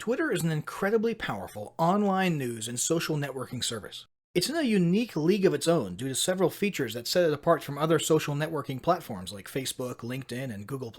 Twitter is an incredibly powerful online news and social networking service. It's in a unique league of its own due to several features that set it apart from other social networking platforms like Facebook, LinkedIn, and Google+.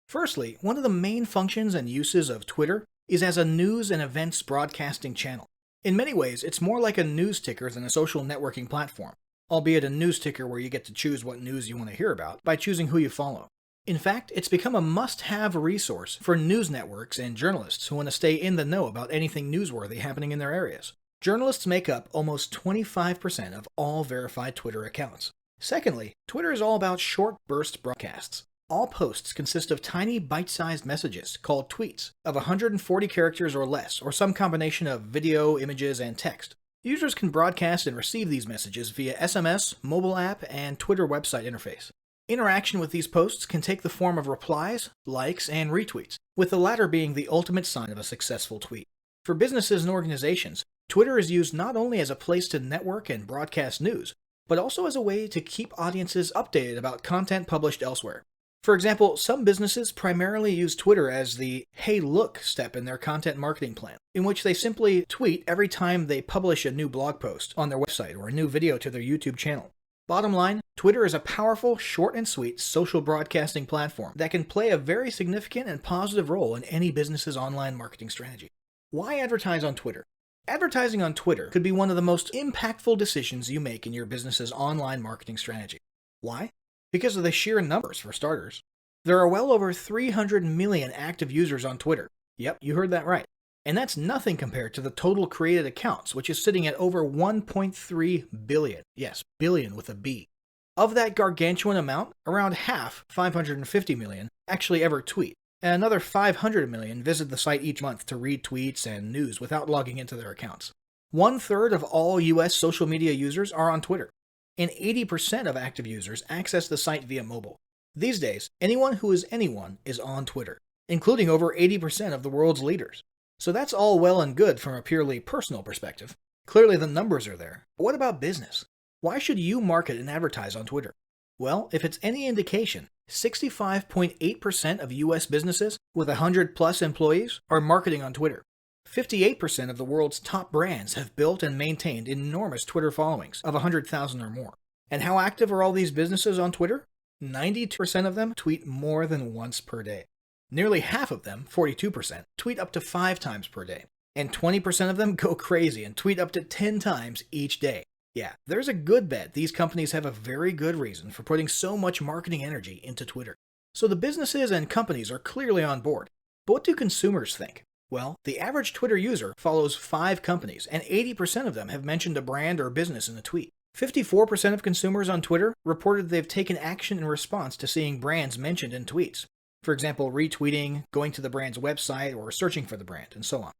Firstly, one of the main functions and uses of Twitter is as a news and events broadcasting channel. In many ways, it's more like a news ticker than a social networking platform, albeit a news ticker where you get to choose what news you want to hear about by choosing who you follow. In fact, it's become a must-have resource for news networks and journalists who want to stay in the know about anything newsworthy happening in their areas. Journalists make up almost 25% of all verified Twitter accounts. Secondly, Twitter is all about short burst broadcasts. All posts consist of tiny bite-sized messages called tweets of 140 characters or less, or some combination of video, images, and text. Users can broadcast and receive these messages via SMS, mobile app, and Twitter website interface. Interaction with these posts can take the form of replies, likes, and retweets, with the latter being the ultimate sign of a successful tweet. For businesses and organizations, Twitter is used not only as a place to network and broadcast news, but also as a way to keep audiences updated about content published elsewhere. For example, some businesses primarily use Twitter as the "hey look" step in their content marketing plan, in which they simply tweet every time they publish a new blog post on their website or a new video to their YouTube channel. Bottom line, Twitter is a powerful, short and sweet social broadcasting platform that can play a very significant and positive role in any business's online marketing strategy. Why advertise on Twitter? Advertising on Twitter could be one of the most impactful decisions you make in your business's online marketing strategy. Why? Because of the sheer numbers, for starters. There are well over 300 million active users on Twitter. Yep, you heard that right. And that's nothing compared to the total created accounts, which is sitting at over 1.3 billion. Yes, billion with a B. Of that gargantuan amount, around half, 550 million, actually ever tweet, and another 500 million visit the site each month to read tweets and news without logging into their accounts. 1/3 of all US social media users are on Twitter, and 80% of active users access the site via mobile. These days, anyone who is anyone is on Twitter, including over 80% of the world's leaders. So that's all well and good from a purely personal perspective. Clearly the numbers are there. But what about business? Why should you market and advertise on Twitter? Well, if it's any indication, 65.8% of US businesses with 100+ employees are marketing on Twitter. 58% of the world's top brands have built and maintained enormous Twitter followings of 100,000 or more. And how active are all these businesses on Twitter? 92% of them tweet more than once per day. Nearly half of them, 42%, tweet up to 5 times per day. And 20% of them go crazy and tweet up to 10 times each day. Yeah, there's a good bet these companies have a very good reason for putting so much marketing energy into Twitter. So the businesses and companies are clearly on board. But what do consumers think? Well, the average Twitter user follows 5 companies, and 80% of them have mentioned a brand or business in a tweet. 54% of consumers on Twitter reported they've taken action in response to seeing brands mentioned in tweets. For example, retweeting, going to the brand's website, or searching for the brand, and so on.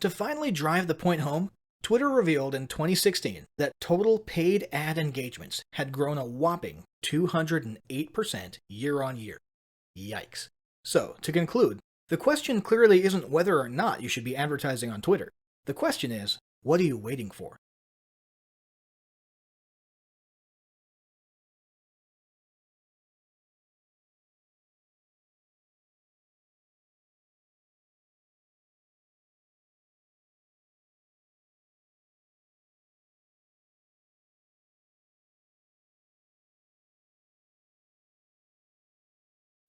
To finally drive the point home, Twitter revealed in 2016 that total paid ad engagements had grown a whopping 208% year-on-year. Yikes. So, to conclude, the question clearly isn't whether or not you should be advertising on Twitter. The question is, what are you waiting for?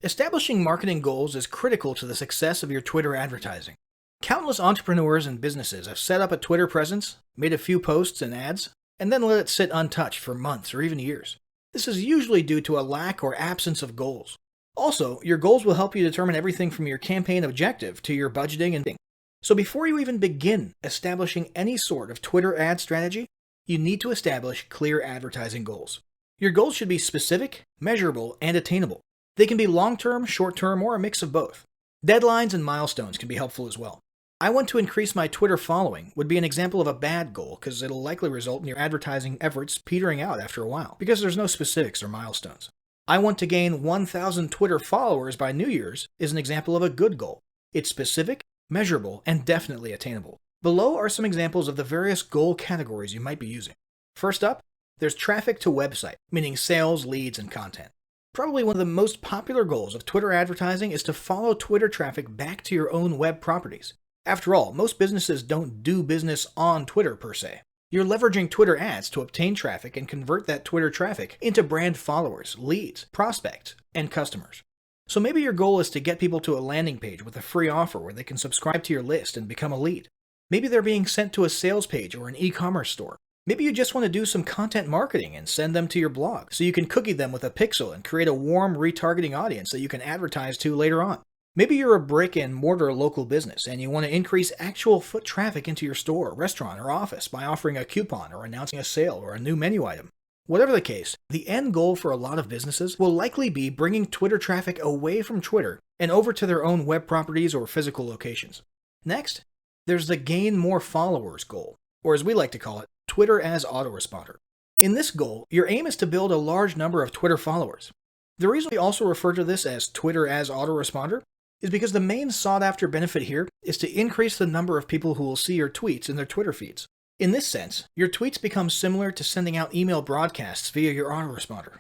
Establishing marketing goals is critical to the success of your Twitter advertising. Countless entrepreneurs and businesses have set up a Twitter presence, made a few posts and ads, and then let it sit untouched for months or even years. This is usually due to a lack or absence of goals. Also, your goals will help you determine everything from your campaign objective to your budgeting and things. So before you even begin establishing any sort of Twitter ad strategy, you need to establish clear advertising goals. Your goals should be specific, measurable, and attainable. They can be long-term, short-term, or a mix of both. Deadlines and milestones can be helpful as well. I want to increase my Twitter following would be an example of a bad goal because it'll likely result in your advertising efforts petering out after a while because there's no specifics or milestones. I want to gain 1,000 Twitter followers by New Year's is an example of a good goal. It's specific, measurable, and definitely attainable. Below are some examples of the various goal categories you might be using. First up, there's traffic to website, meaning sales, leads, and content. Probably one of the most popular goals of Twitter advertising is to follow Twitter traffic back to your own web properties. After all, most businesses don't do business on Twitter per se. You're leveraging Twitter ads to obtain traffic and convert that Twitter traffic into brand followers, leads, prospects, and customers. So maybe your goal is to get people to a landing page with a free offer where they can subscribe to your list and become a lead. Maybe they're being sent to a sales page or an e-commerce store. Maybe you just want to do some content marketing and send them to your blog so you can cookie them with a pixel and create a warm retargeting audience that you can advertise to later on. Maybe you're a brick and mortar local business and you want to increase actual foot traffic into your store, restaurant, or office by offering a coupon or announcing a sale or a new menu item. Whatever the case, the end goal for a lot of businesses will likely be bringing Twitter traffic away from Twitter and over to their own web properties or physical locations. Next, there's the gain more followers goal, or as we like to call it, Twitter as autoresponder. In this goal, your aim is to build a large number of Twitter followers. The reason we also refer to this as Twitter as autoresponder is because the main sought-after benefit here is to increase the number of people who will see your tweets in their Twitter feeds. In this sense, your tweets become similar to sending out email broadcasts via your autoresponder.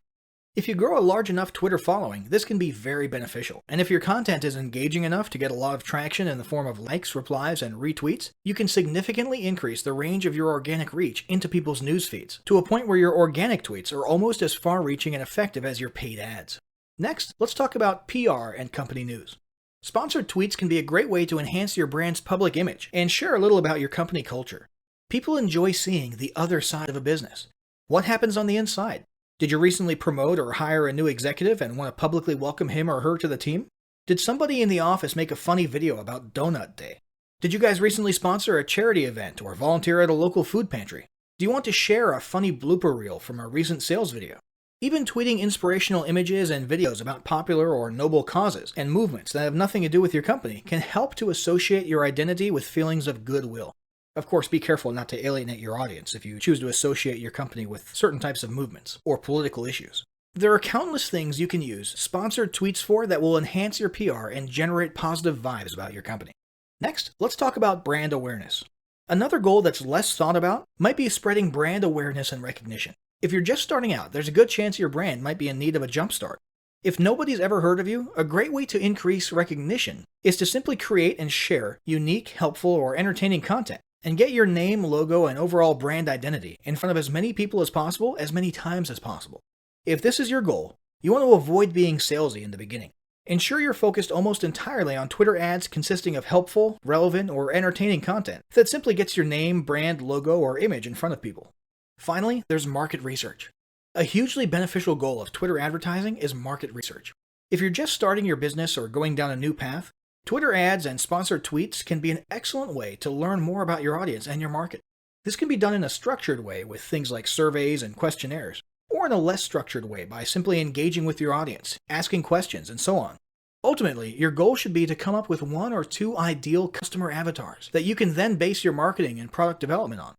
If you grow a large enough Twitter following, this can be very beneficial, and if your content is engaging enough to get a lot of traction in the form of likes, replies, and retweets, you can significantly increase the range of your organic reach into people's news feeds, to a point where your organic tweets are almost as far-reaching and effective as your paid ads. Next, let's talk about PR and company news. Sponsored tweets can be a great way to enhance your brand's public image and share a little about your company culture. People enjoy seeing the other side of a business. What happens on the inside? Did you recently promote or hire a new executive and want to publicly welcome him or her to the team? Did somebody in the office make a funny video about Donut Day? Did you guys recently sponsor a charity event or volunteer at a local food pantry? Do you want to share a funny blooper reel from a recent sales video? Even tweeting inspirational images and videos about popular or noble causes and movements that have nothing to do with your company can help to associate your identity with feelings of goodwill. Of course, be careful not to alienate your audience if you choose to associate your company with certain types of movements or political issues. There are countless things you can use sponsored tweets for that will enhance your PR and generate positive vibes about your company. Next, let's talk about brand awareness. Another goal that's less thought about might be spreading brand awareness and recognition. If you're just starting out, there's a good chance your brand might be in need of a jumpstart. If nobody's ever heard of you, a great way to increase recognition is to simply create and share unique, helpful, or entertaining content, and get your name, logo, and overall brand identity in front of as many people as possible, as many times as possible. If this is your goal, you want to avoid being salesy in the beginning. Ensure you're focused almost entirely on Twitter ads consisting of helpful, relevant, or entertaining content that simply gets your name, brand, logo, or image in front of people. Finally, there's market research. A hugely beneficial goal of Twitter advertising is market research. If you're just starting your business or going down a new path, Twitter ads and sponsored tweets can be an excellent way to learn more about your audience and your market. This can be done in a structured way with things like surveys and questionnaires, or in a less structured way by simply engaging with your audience, asking questions, and so on. Ultimately, your goal should be to come up with 1 or 2 ideal customer avatars that you can then base your marketing and product development on.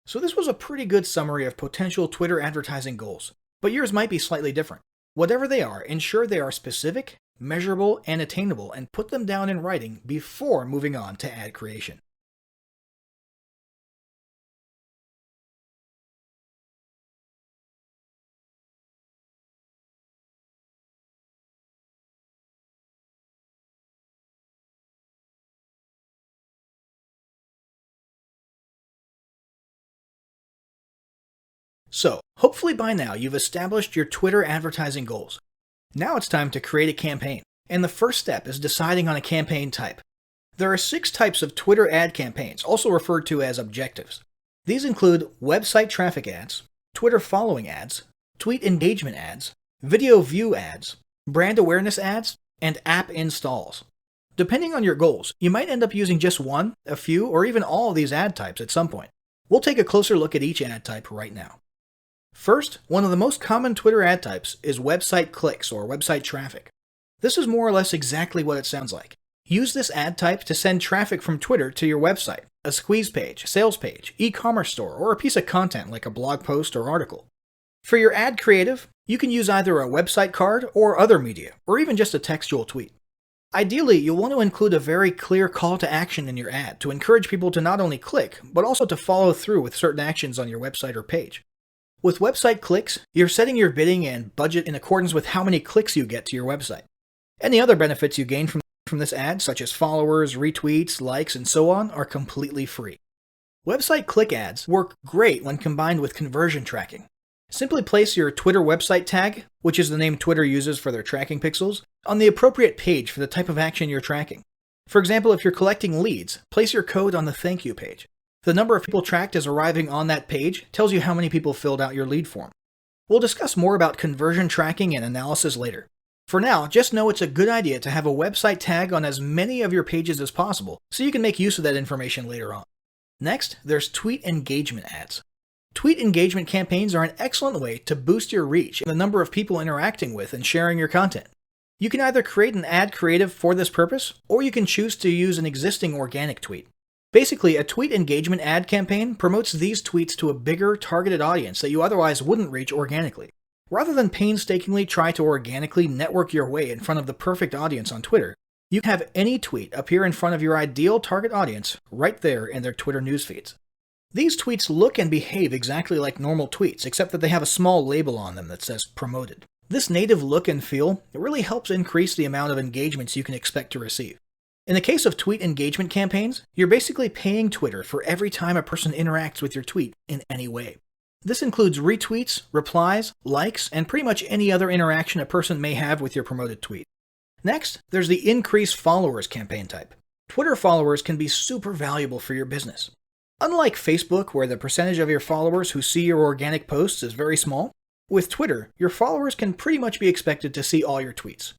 So this was a pretty good summary of potential Twitter advertising goals, but yours might be slightly different. Whatever they are, ensure they are specific, measurable, and attainable, and put them down in writing before moving on to ad creation. So, hopefully by now you've established your Twitter advertising goals. Now it's time to create a campaign, and the first step is deciding on a campaign type. There are 6 types of Twitter ad campaigns, also referred to as objectives. These include website traffic ads, Twitter following ads, tweet engagement ads, video view ads, brand awareness ads, and app installs. Depending on your goals, you might end up using just one, a few, or even all of these ad types at some point. We'll take a closer look at each ad type right now. First, one of the most common Twitter ad types is website clicks or website traffic. This is more or less exactly what it sounds like. Use this ad type to send traffic from Twitter to your website, a squeeze page, sales page, e-commerce store, or a piece of content like a blog post or article. For your ad creative, you can use either a website card or other media, or even just a textual tweet. Ideally, you'll want to include a very clear call to action in your ad to encourage people to not only click, but also to follow through with certain actions on your website or page. With website clicks, you're setting your bidding and budget in accordance with how many clicks you get to your website. Any other benefits you gain from from this ad, such as followers, retweets, likes, and so on, are completely free. Website click ads work great when combined with conversion tracking. Simply place your Twitter website tag, which is the name Twitter uses for their tracking pixels, on the appropriate page for the type of action you're tracking. For example, if you're collecting leads, place your code on the thank you page. The number of people tracked as arriving on that page tells you how many people filled out your lead form. We'll discuss more about conversion tracking and analysis later. For now, just know it's a good idea to have a website tag on as many of your pages as possible so you can make use of that information later on. Next, there's tweet engagement ads. Tweet engagement campaigns are an excellent way to boost your reach and the number of people interacting with and sharing your content. You can either create an ad creative for this purpose, or you can choose to use an existing organic tweet. Basically, a tweet engagement ad campaign promotes these tweets to a bigger, targeted audience that you otherwise wouldn't reach organically. Rather than painstakingly try to organically network your way in front of the perfect audience on Twitter, you can have any tweet appear in front of your ideal target audience right there in their Twitter news feeds. These tweets look and behave exactly like normal tweets, except that they have a small label on them that says promoted. This native look and feel really helps increase the amount of engagements you can expect to receive. In the case of tweet engagement campaigns, you're basically paying Twitter for every time a person interacts with your tweet in any way. This includes retweets, replies, likes, and pretty much any other interaction a person may have with your promoted tweet. Next, there's the increase followers campaign type. Twitter followers can be super valuable for your business. Unlike Facebook, where the percentage of your followers who see your organic posts is very small, with Twitter, your followers can pretty much be expected to see all your tweets.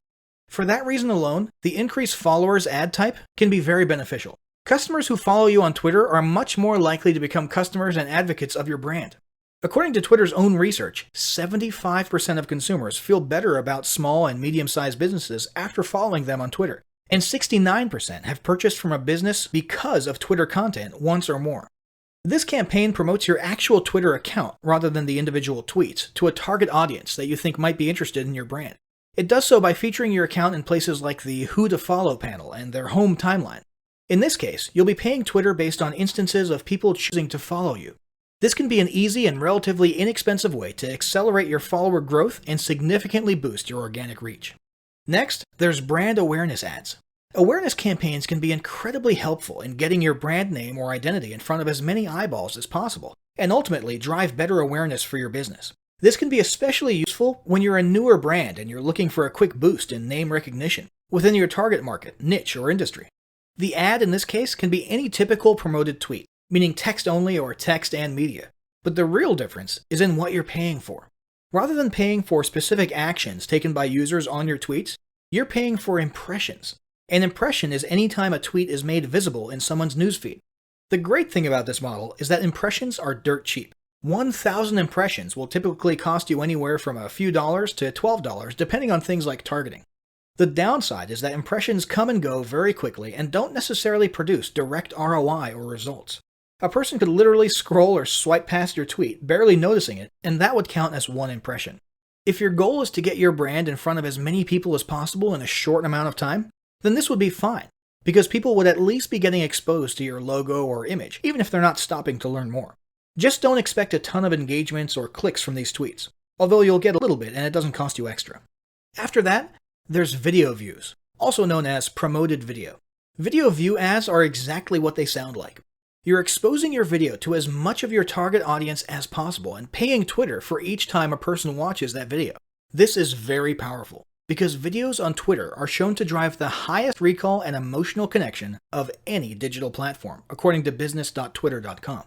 For that reason alone, the increase followers ad type can be very beneficial. Customers who follow you on Twitter are much more likely to become customers and advocates of your brand. According to Twitter's own research, 75% of consumers feel better about small and medium-sized businesses after following them on Twitter, and 69% have purchased from a business because of Twitter content once or more. This campaign promotes your actual Twitter account rather than the individual tweets to a target audience that you think might be interested in your brand. It does so by featuring your account in places like the Who to Follow panel and their home timeline. In this case, you'll be paying Twitter based on instances of people choosing to follow you. This can be an easy and relatively inexpensive way to accelerate your follower growth and significantly boost your organic reach. Next, there's brand awareness ads. Awareness campaigns can be incredibly helpful in getting your brand name or identity in front of as many eyeballs as possible, and ultimately drive better awareness for your business. This can be especially useful when you're a newer brand and you're looking for a quick boost in name recognition within your target market, niche, or industry. The ad in this case can be any typical promoted tweet, meaning text only or text and media, but the real difference is in what you're paying for. Rather than paying for specific actions taken by users on your tweets, you're paying for impressions. An impression is any time a tweet is made visible in someone's newsfeed. The great thing about this model is that impressions are dirt cheap. 1,000 impressions will typically cost you anywhere from a few dollars to $12, depending on things like targeting. The downside is that impressions come and go very quickly and don't necessarily produce direct ROI or results. A person could literally scroll or swipe past your tweet, barely noticing it, and that would count as one impression. If your goal is to get your brand in front of as many people as possible in a short amount of time, then this would be fine, because people would at least be getting exposed to your logo or image, even if they're not stopping to learn more. Just don't expect a ton of engagements or clicks from these tweets, although you'll get a little bit and it doesn't cost you extra. After that, there's video views, also known as promoted video. Video view ads are exactly what they sound like. You're exposing your video to as much of your target audience as possible and paying Twitter for each time a person watches that video. This is very powerful, because videos on Twitter are shown to drive the highest recall and emotional connection of any digital platform, according to business.twitter.com.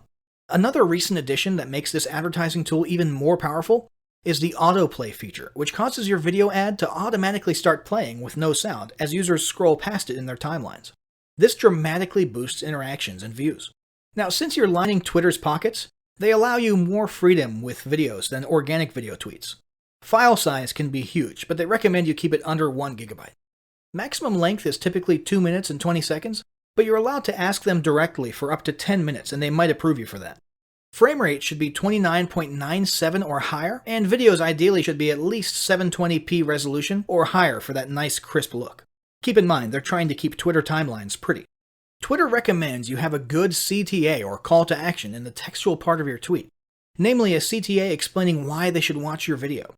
Another recent addition that makes this advertising tool even more powerful is the autoplay feature, which causes your video ad to automatically start playing with no sound as users scroll past it in their timelines. This dramatically boosts interactions and views. Now, since you're lining Twitter's pockets, they allow you more freedom with videos than organic video tweets. File size can be huge, but they recommend you keep it under 1 GB. Maximum length is typically 2 minutes and 20 seconds, but you're allowed to ask them directly for up to 10 minutes and they might approve you for that. Frame rate should be 29.97 or higher, and videos ideally should be at least 720p resolution or higher for that nice crisp look. Keep in mind, they're trying to keep Twitter timelines pretty. Twitter recommends you have a good CTA or call to action in the textual part of your tweet, namely a CTA explaining why they should watch your video.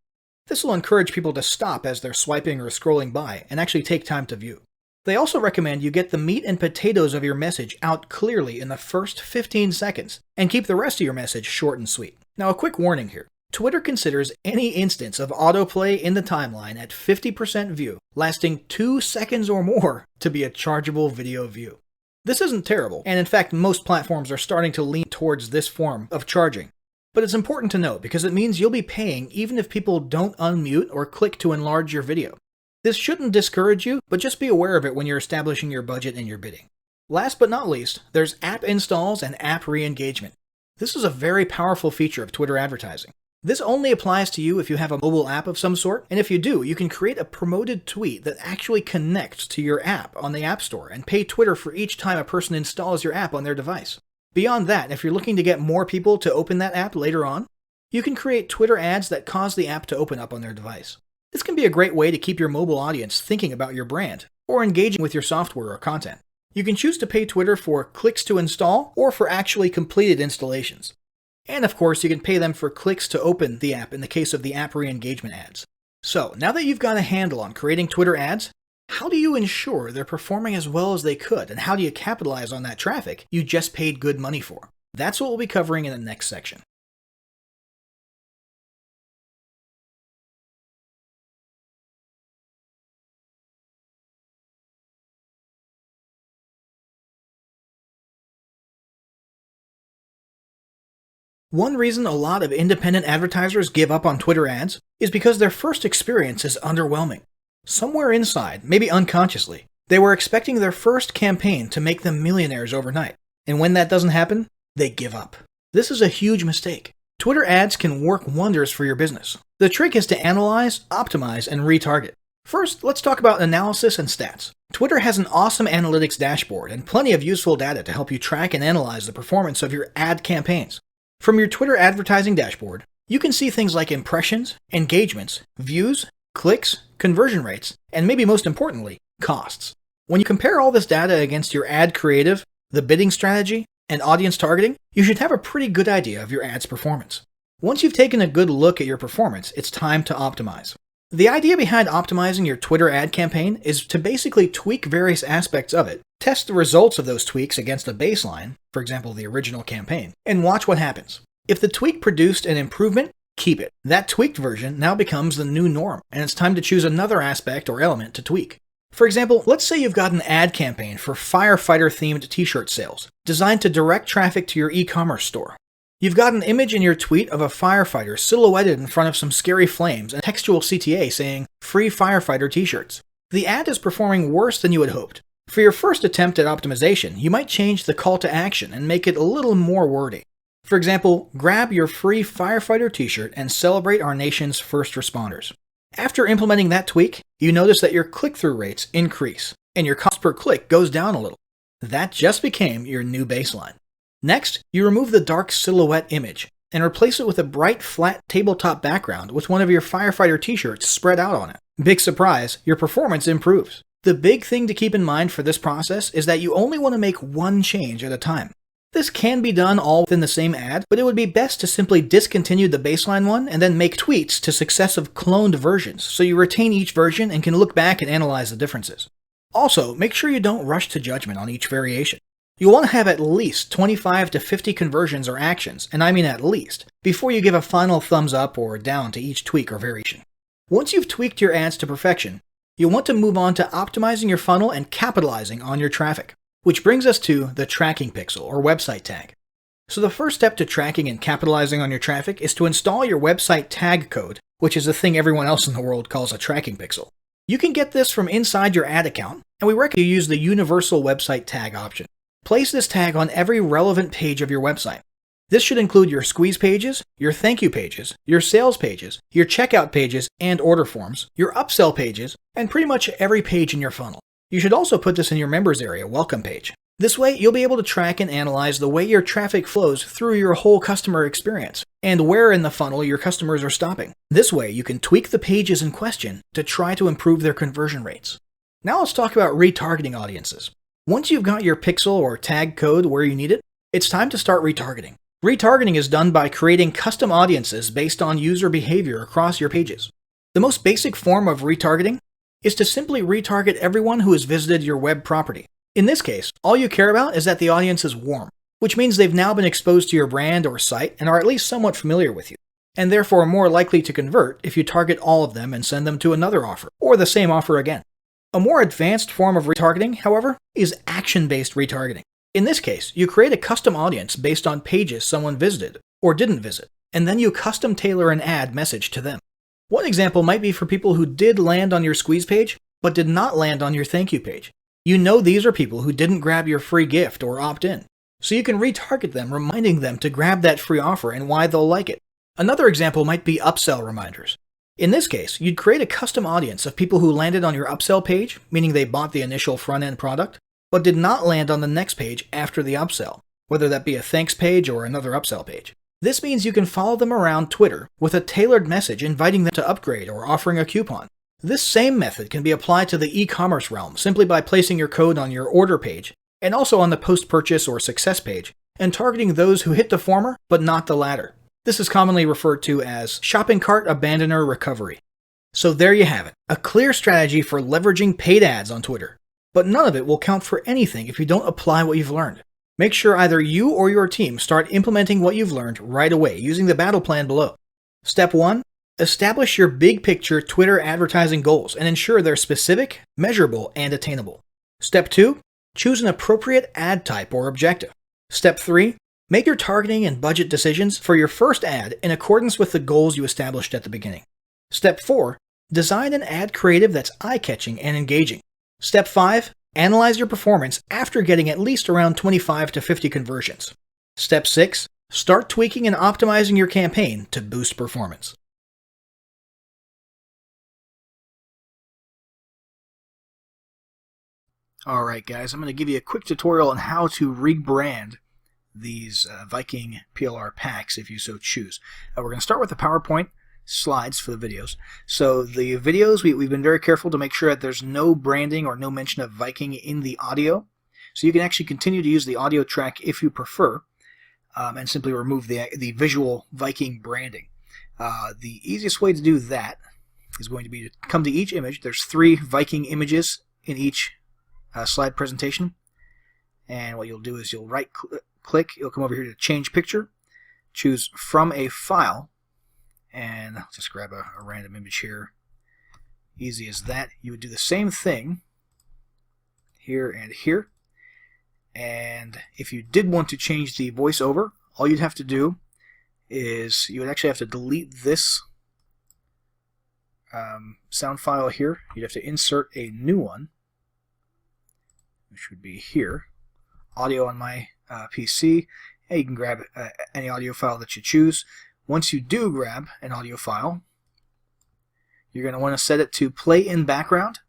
This will encourage people to stop as they're swiping or scrolling by and actually take time to view. They also recommend you get the meat and potatoes of your message out clearly in the first 15 seconds, and keep the rest of your message short and sweet. Now, a quick warning here. Twitter considers any instance of autoplay in the timeline at 50% view, lasting 2 seconds or more, to be a chargeable video view. This isn't terrible, and in fact most platforms are starting to lean towards this form of charging. But it's important to note because it means you'll be paying even if people don't unmute or click to enlarge your video. This shouldn't discourage you, but just be aware of it when you're establishing your budget and your bidding. Last but not least, there's app installs and app re-engagement. This is a very powerful feature of Twitter advertising. This only applies to you if you have a mobile app of some sort, and if you do, you can create a promoted tweet that actually connects to your app on the App Store and pay Twitter for each time a person installs your app on their device. Beyond that, if you're looking to get more people to open that app later on, you can create Twitter ads that cause the app to open up on their device. This can be a great way to keep your mobile audience thinking about your brand or engaging with your software or content. You can choose to pay Twitter for clicks to install or for actually completed installations. And of course, you can pay them for clicks to open the app in the case of the app re-engagement ads. So, now that you've got a handle on creating Twitter ads, how do you ensure they're performing as well as they could, and how do you capitalize on that traffic you just paid good money for? That's what we'll be covering in the next section. One reason a lot of independent advertisers give up on Twitter ads is because their first experience is underwhelming. Somewhere inside, maybe unconsciously, they were expecting their first campaign to make them millionaires overnight. And when that doesn't happen, they give up. This is a huge mistake. Twitter ads can work wonders for your business. The trick is to analyze, optimize, and retarget. First, let's talk about analysis and stats. Twitter has an awesome analytics dashboard and plenty of useful data to help you track and analyze the performance of your ad campaigns. From your Twitter advertising dashboard, you can see things like impressions, engagements, views, clicks, conversion rates, and maybe most importantly, costs. When you compare all this data against your ad creative, the bidding strategy, and audience targeting, you should have a pretty good idea of your ad's performance. Once you've taken a good look at your performance, it's time to optimize. The idea behind optimizing your Twitter ad campaign is to basically tweak various aspects of it, test the results of those tweaks against a baseline, for example the original campaign, and watch what happens. If the tweak produced an improvement, keep it. That tweaked version now becomes the new norm, and it's time to choose another aspect or element to tweak. For example, let's say you've got an ad campaign for firefighter-themed t-shirt sales, designed to direct traffic to your e-commerce store. You've got an image in your tweet of a firefighter silhouetted in front of some scary flames and textual CTA saying, "Free firefighter t-shirts." The ad is performing worse than you had hoped. For your first attempt at optimization, you might change the call to action and make it a little more wordy. For example, grab your free firefighter t-shirt and celebrate our nation's first responders. After implementing that tweak, you notice that your click-through rates increase, and your cost per click goes down a little. That just became your new baseline. Next, you remove the dark silhouette image and replace it with a bright, flat tabletop background with one of your firefighter t-shirts spread out on it. Big surprise, your performance improves. The big thing to keep in mind for this process is that you only want to make one change at a time. This can be done all within the same ad, but it would be best to simply discontinue the baseline one and then make tweaks to successive cloned versions so you retain each version and can look back and analyze the differences. Also, make sure you don't rush to judgment on each variation. You'll want to have at least 25 to 50 conversions or actions, and I mean at least, before you give a final thumbs up or down to each tweak or variation. Once you've tweaked your ads to perfection, you'll want to move on to optimizing your funnel and capitalizing on your traffic. Which brings us to the tracking pixel or website tag. So the first step to tracking and capitalizing on your traffic is to install your website tag code, which is the thing everyone else in the world calls a tracking pixel. You can get this from inside your ad account, and we recommend you use the universal website tag option. Place this tag on every relevant page of your website. This should include your squeeze pages, your thank you pages, your sales pages, your checkout pages and order forms, your upsell pages, and pretty much every page in your funnel. You should also put this in your members area welcome page. This way, you'll be able to track and analyze the way your traffic flows through your whole customer experience, and where in the funnel your customers are stopping. This way, you can tweak the pages in question to try to improve their conversion rates. Now let's talk about retargeting audiences. Once you've got your pixel or tag code where you need it, it's time to start retargeting. Retargeting is done by creating custom audiences based on user behavior across your pages. The most basic form of retargeting is to simply retarget everyone who has visited your web property. In this case, all you care about is that the audience is warm, which means they've now been exposed to your brand or site and are at least somewhat familiar with you, and therefore more likely to convert if you target all of them and send them to another offer, or the same offer again. A more advanced form of retargeting, however, is action-based retargeting. In this case, you create a custom audience based on pages someone visited or didn't visit, and then you custom tailor an ad message to them. One example might be for people who did land on your squeeze page, but did not land on your thank you page. You know these are people who didn't grab your free gift or opt in, so you can retarget them, reminding them to grab that free offer and why they'll like it. Another example might be upsell reminders. In this case, you'd create a custom audience of people who landed on your upsell page, meaning they bought the initial front-end product, but did not land on the next page after the upsell, whether that be a thanks page or another upsell page. This means you can follow them around Twitter with a tailored message inviting them to upgrade or offering a coupon. This same method can be applied to the e-commerce realm simply by placing your code on your order page and also on the post-purchase or success page, and targeting those who hit the former but not the latter. This is commonly referred to as shopping cart abandoner recovery. So there you have it, a clear strategy for leveraging paid ads on Twitter. But none of it will count for anything if you don't apply what you've learned. Make sure either you or your team start implementing what you've learned right away using the battle plan below. Step 1. Establish your big picture Twitter advertising goals and ensure they're specific, measurable, and attainable. Step 2. Choose an appropriate ad type or objective. Step 3. Make your targeting and budget decisions for your first ad in accordance with the goals you established at the beginning. Step 4. Design an ad creative that's eye-catching and engaging. Step 5. Analyze your performance after getting at least around 25 to 50 conversions. Step 6. Start tweaking and optimizing your campaign to boost performance. Alright guys, I'm going to give you a quick tutorial on how to rebrand these Viking PLR packs if you so choose. We're going to start with the PowerPoint slides for the videos. So the videos, we've been very careful to make sure that there's no branding or no mention of Viking in the audio. So you can actually continue to use the audio track if you prefer, and simply remove the visual Viking branding. The easiest way to do that is going to be to come to each image. There's 3 Viking images in each slide presentation. And what you'll do is you'll right-click, you'll come over here to Change Picture, choose From a File, and I'll just grab a random image here. Easy as that. You would do the same thing here and here. And if you did want to change the voiceover, all you'd have to do is you would actually have to delete this sound file here. You'd have to insert a new one, which would be here. Audio on my PC. And you can grab any audio file that you choose. Once you do grab an audio file, you're going to want to set it to play in background,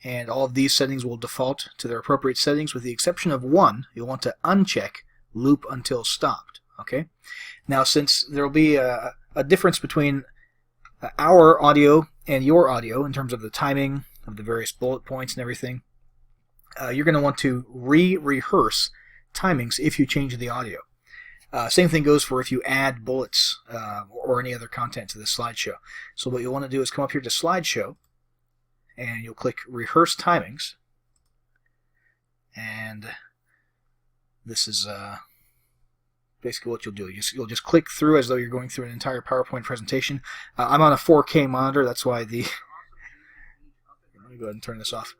and all of these settings will default to their appropriate settings with the exception of one. You'll want to uncheck loop until stopped. Okay. Now, since there will be a difference between our audio and your audio in terms of the timing of the various bullet points and everything, you're going to want to rehearse timings if you change the audio. Same thing goes for if you add bullets or any other content to the slideshow. So what you'll want to do is come up here to Slideshow, and you'll click Rehearse Timings. And this is basically what you'll do. You'll just click through as though you're going through an entire PowerPoint presentation. I'm on a 4K monitor, that's why the... Let me go ahead and turn this off.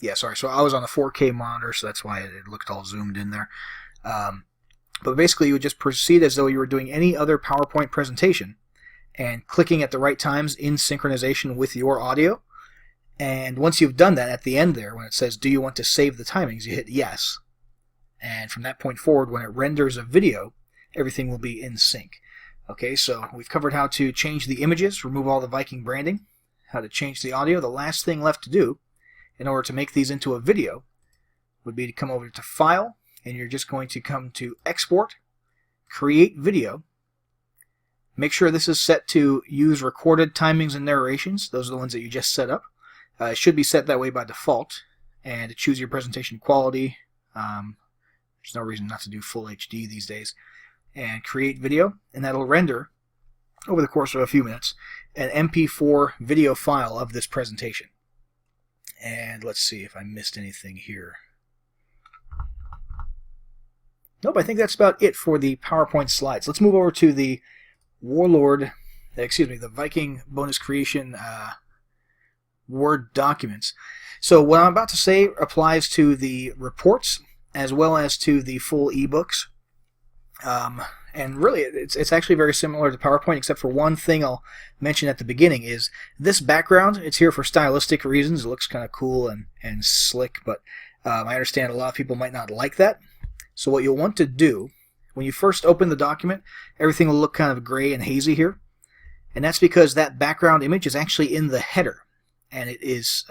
Yeah, sorry. So I was on a 4K monitor, so that's why it looked all zoomed in there. But basically, you would just proceed as though you were doing any other PowerPoint presentation and clicking at the right times in synchronization with your audio. And once you've done that, at the end there, when it says, do you want to save the timings, you hit yes. And from that point forward, when it renders a video, everything will be in sync. Okay, so we've covered how to change the images, remove all the Viking branding, how to change the audio. The last thing left to do in order to make these into a video would be to come over to File, and you're just going to come to Export, Create Video. Make sure this is set to use recorded timings and narrations. Those are the ones that you just set up. It should be set that way by default, and to choose your presentation quality. There's no reason not to do full HD these days. And create video, and that'll render over the course of a few minutes, an MP4 video file of this presentation. And let's see if I missed anything here. Nope, I think that's about it for the PowerPoint slides. Let's move over to the the Viking bonus creation Word documents. So what I'm about to say applies to the reports as well as to the full ebooks. And really, it's actually very similar to PowerPoint, except for one thing I'll mention at the beginning is this background. It's here for stylistic reasons. It looks kind of cool and slick, but I understand a lot of people might not like that. So what you'll want to do, when you first open the document, everything will look kind of gray and hazy here. And that's because that background image is actually in the header. And it is,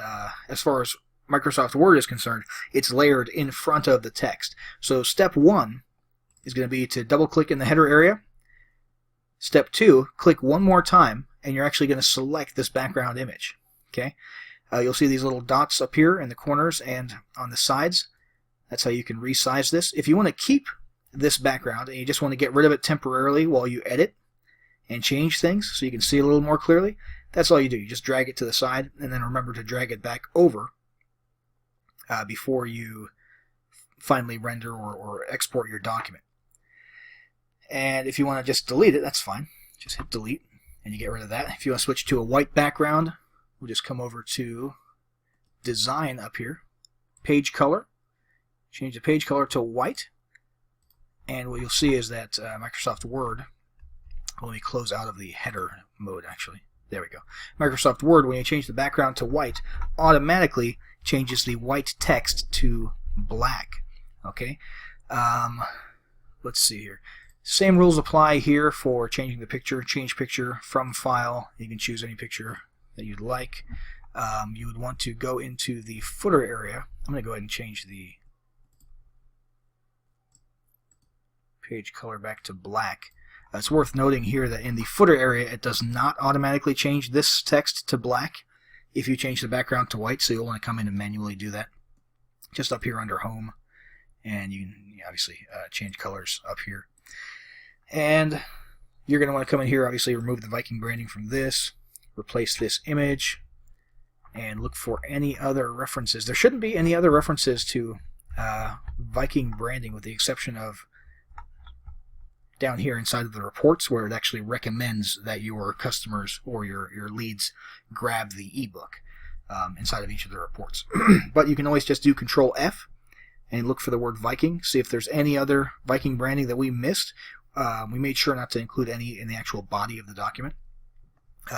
as far as Microsoft Word is concerned, it's layered in front of the text. So step 1 is going to be to double-click in the header area. Step 2, click one more time, and you're actually going to select this background image. Okay, you'll see these little dots up here in the corners and on the sides. That's how you can resize this. If you want to keep this background and you just want to get rid of it temporarily while you edit and change things so you can see a little more clearly, that's all you do. You just drag it to the side, and then remember to drag it back over before you finally render or export your document. And if you want to just delete it, that's fine. Just hit delete and you get rid of that. If you want to switch to a white background, we'll just come over to Design up here, Page Color, change the page color to white, and what you'll see is that Microsoft Word, let me close out of the header mode actually. There we go. Microsoft Word, when you change the background to white, automatically changes the white text to black. Okay. Let's see here. Same rules apply here for changing the picture. Change picture from file. You can choose any picture that you'd like. You would want to go into the footer area. I'm going to go ahead and change the page color back to black. It's worth noting here that in the footer area it does not automatically change this text to black if you change the background to white, so you'll want to come in and manually do that. Just up here under Home, and you can obviously change colors up here. And you're going to want to come in here, obviously remove the Viking branding from this, replace this image, and look for any other references. There shouldn't be any other references to Viking branding with the exception of down here inside of the reports where it actually recommends that your customers or your leads grab the ebook inside of each of the reports. But you can always just do Control F and look for the word Viking, see if there's any other Viking branding that we missed. We made sure not to include any in the actual body of the document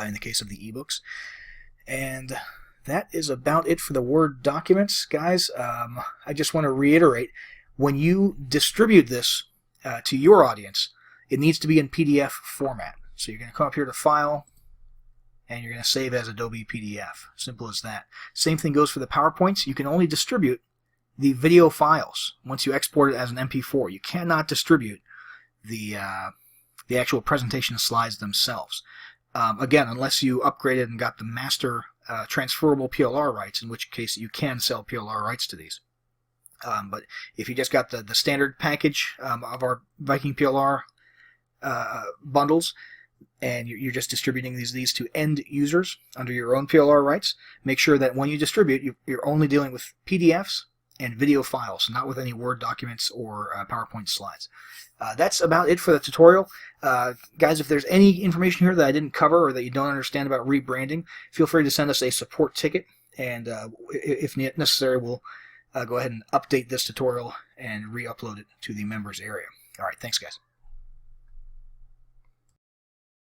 in the case of the ebooks. And that is about it for the Word documents, guys. I just want to reiterate, when you distribute this to your audience, it needs to be in PDF format. So you're going to come up here to File, and you're going to save as Adobe PDF. Simple as that. Same thing goes for the PowerPoints. You can only distribute the video files once you export it as an MP4. You cannot distribute the actual presentation slides themselves. Again, unless you upgraded and got the master transferable PLR rights, in which case you can sell PLR rights to these. But if you just got the standard package of our Viking PLR bundles, and you're just distributing these to end users under your own PLR rights, make sure that when you distribute, you're only dealing with PDFs and video files, not with any Word documents or PowerPoint slides. That's about it for the tutorial. Guys, if there's any information here that I didn't cover or that you don't understand about rebranding, feel free to send us a support ticket, and if necessary, we'll go ahead and update this tutorial and re-upload it to the members area. All right, thanks, guys.